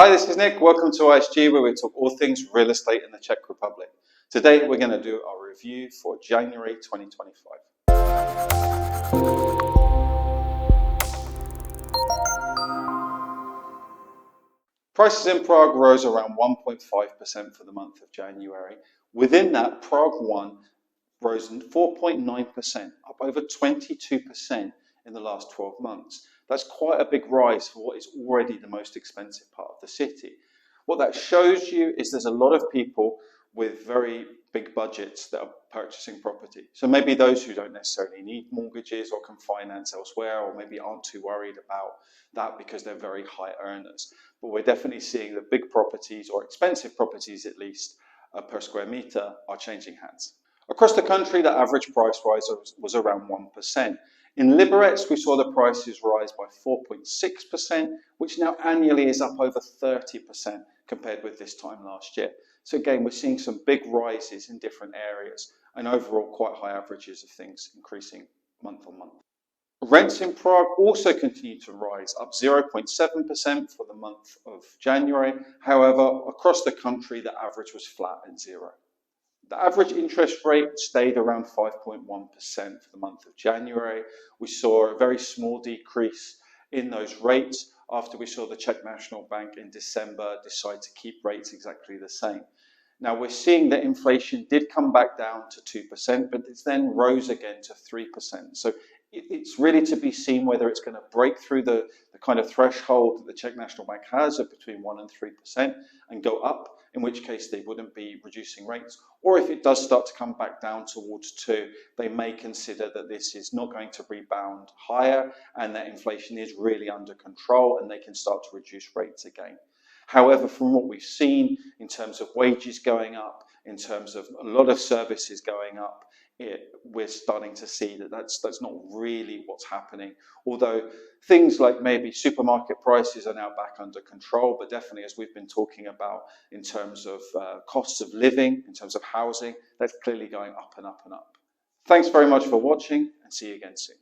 Hi, this is Nick. Welcome to ISG, where we talk all things real estate in the Czech Republic. Today, we're going to do our review for January 2025. Prices in Prague rose around 1.5% for the month of January. Within that, Prague 1 rose 4.9%, up over 22% in the last 12 months. That's quite a big rise for what is already the most expensive part of the city. What that shows you is there's a lot of people with very big budgets that are purchasing property. So maybe those who don't necessarily need mortgages or can finance elsewhere, or maybe aren't too worried about that because they're very high earners. But we're definitely seeing that big properties, or expensive properties at least, per square meter are changing hands. Across the country, the average price rise was around 1%. In Liberec, we saw the prices rise by 4.6%, which now annually is up over 30% compared with this time last year. So again, we're seeing some big rises in different areas and overall quite high averages of things increasing month on month. Rents in Prague also continue to rise, up 0.7% for the month of January. However, across the country, the average was flat at 0. The average interest rate stayed around 5.1% for the month of January. We saw a very small decrease in those rates after we saw the Czech National Bank in December decide to keep rates exactly the same. Now we're seeing that inflation did come back down to 2%, but it then rose again to 3%. So it's really to be seen whether it's going to break through the kind of threshold that the Czech National Bank has of between 1% and 3% and go up, in which case they wouldn't be reducing rates. Or if it does start to come back down towards 2%, they may consider that this is not going to rebound higher and that inflation is really under control and they can start to reduce rates again. However, from what we've seen in terms of wages going up, in terms of a lot of services going up, we're starting to see that that's not really what's happening. Although things like maybe supermarket prices are now back under control, but definitely, as we've been talking about in terms of costs of living, in terms of housing, that's clearly going up and up and up. Thanks very much for watching, and see you again soon.